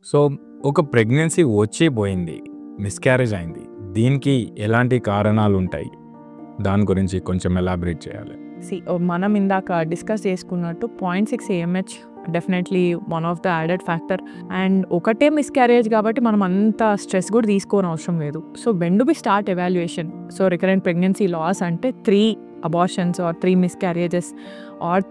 So, ఒక pregnancy వచ్చి పోయింది. మిస్‌క్యారేజ్ అయింది. దీనికి ఎలాంటి కారణాలుంటాయి? దాని గురించి కొంచెం ఎలాబరేట్ చేయాలి. మనం ఇందాక డిస్కస్ చేసుకున్నట్టు 0.6 AMH definitely one of the added factor. And ఒకటే మిస్‌క్యారేజ్ కాబట్టి మనం అంత స్ట్రెస్ కూడా తీసుకోనవసరం లేదు. So when do we start evaluation? So recurrent pregnancy loss అంటే 3 abortions or 3 miscarriages or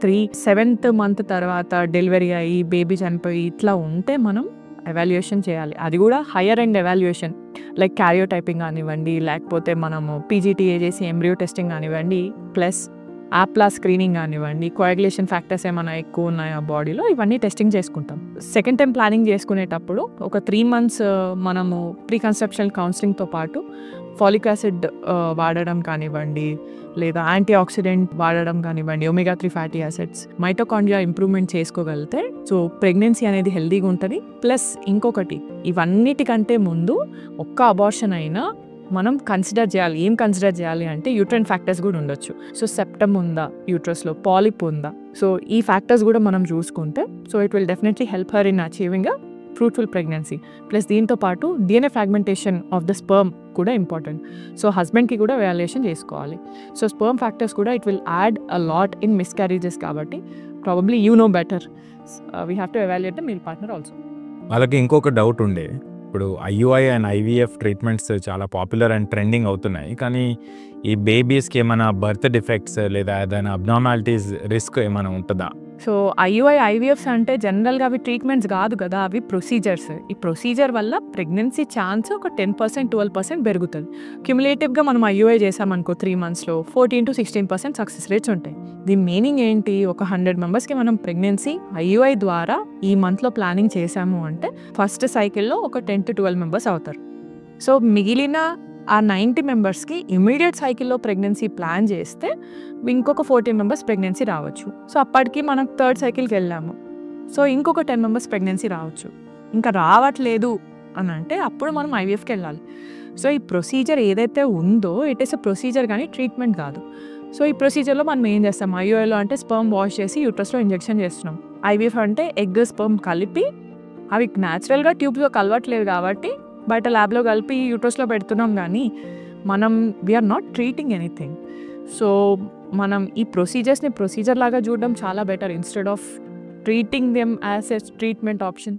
7th month తర్వాత డెలివరీ అయ్యి బేబీ చనిపోయి ఇట్లా ఉంటే మనం ఎవాల్యుయేషన్ చేయాలి. అది కూడా higher end evaluation like karyotyping కానివ్వండి, లేకపోతే మనము పీజీటీఏ చేసి ఎంబ్రియో టెస్టింగ్ కానివ్వండి, ప్లస్ ఆప్లా స్క్రీనింగ్ కానివ్వండి, కోయాగులేషన్ ఫ్యాక్టర్స్ ఏమైనా ఎక్కువ ఉన్నాయా బాడీలో, ఇవన్నీ టెస్టింగ్ చేసుకుంటాం. సెకండ్ టైం ప్లానింగ్ చేసుకునేటప్పుడు ఒక 3 months మనము ప్రీ కన్సెప్షనల్ కౌన్సిలింగ్తో పాటు ఫాలిక్ యాసిడ్ వాడడం కానివ్వండి, లేదా యాంటీ ఆక్సిడెంట్ వాడడం కానివ్వండి, omega 3 fatty acids, mitochondria improvement చేసుకోగలిగితే సో ప్రెగ్నెన్సీ అనేది హెల్దీగా ఉంటుంది. ప్లస్ ఇంకొకటి, ఇవన్నిటికంటే ముందు ఒక్క అబార్షన్ అయినా మనం కన్సిడర్ చేయాలి. ఏం కన్సిడర్ చేయాలి అంటే యూట్రైన్ ఫ్యాక్టర్స్ కూడా ఉండొచ్చు. సో సెప్టమ్ ఉందా, యూట్రస్లో పాలిప్ ఉందా, సో ఈ ఫ్యాక్టర్స్ కూడా మనం చూసుకుంటే so it will definitely help her in achieving a fruitful pregnancy. Plus దీంతో పాటు DNA fragmentation of the sperm కూడా ఇంపార్టెంట్. సో హస్బెండ్కి కూడా ఎవాల్యుయేషన్ చేసుకోవాలి. సో స్పర్మ్ ఫ్యాక్టర్స్ కూడా it will add a lot in miscarriages కాబట్టి probably you know better. We have to evaluate the male partner also. వాళ్ళకి ఇంకొక డౌట్ ఉండే, ఇప్పుడు IUI అండ్ IVF ట్రీట్మెంట్స్ చాలా పాపులర్ అండ్ ట్రెండింగ్ అవుతున్నాయి. కానీ ఈ బేబీస్కి ఏమైనా బర్త్ డిఫెక్ట్స్ లేదా ఏదైనా అబ్నార్మాలిటీస్ రిస్క్ ఏమైనా ఉంటుందా? సో IUI, IVFs అంటే జనరల్గా అవి ట్రీట్మెంట్స్ కాదు కదా, అవి ప్రొసీజర్స్. ఈ ప్రొసీజర్ వల్ల ప్రెగ్నెన్సీ ఛాన్స్ ఒక 10% 12% పెరుగుతుంది. క్యుములేటివ్గా మనం IUI చేసామనుకో 3 monthsలో 14 to 16% సక్సెస్ రేట్స్ ఉంటాయి. దీని మీనింగ్ ఏంటి? ఒక 100 మెంబర్స్కి మనం ప్రెగ్నెన్సీ IUI ద్వారా ఈ మంత్లో ప్లానింగ్ చేసాము అంటే ఫస్ట్ సైకిల్లో ఒక 10 to 12 మెంబర్స్ అవుతారు. సో మిగిలిన ఆ 90 మెంబర్స్కి ఇమీడియట్ సైకిల్లో ప్రెగ్నెన్సీ ప్లాన్ చేస్తే ఇంకొక 14 మెంబర్స్ ప్రెగ్నెన్సీ రావచ్చు. సో అప్పటికి మనం థర్డ్ సైకిల్కి వెళ్ళాము. సో ఇంకొక 10 మెంబర్స్ ప్రెగ్నెన్సీ రావచ్చు. ఇంకా రావట్లేదు అని అంటే అప్పుడు మనం IVFకి వెళ్ళాలి. సో ఈ ప్రొసీజర్ ఏదైతే ఉందో ఇట్ ఈస్ అ ప్రొసీజర్ కానీ ట్రీట్మెంట్ కాదు. సో ఈ ప్రొసీజర్లో మనం ఏం చేస్తాం? IUIలో అంటే స్పర్మ్ వాష్ చేసి యూట్రస్లో ఇంజెక్షన్ చేస్తున్నాం. IVF అంటే ఎగ్ స్పర్మ్ కలిపి అవి న్యాచురల్గా ట్యూబ్లో కలవట్లేదు కాబట్టి బయట ల్యాబ్లో కలిపి యూట్రస్లో పెడుతున్నాం. కానీ మనం we're not treating anything. So మనం ఈ ప్రొసీజర్స్ని ప్రొసీజర్ లాగా చూడడం చాలా better instead of treating them as a treatment option.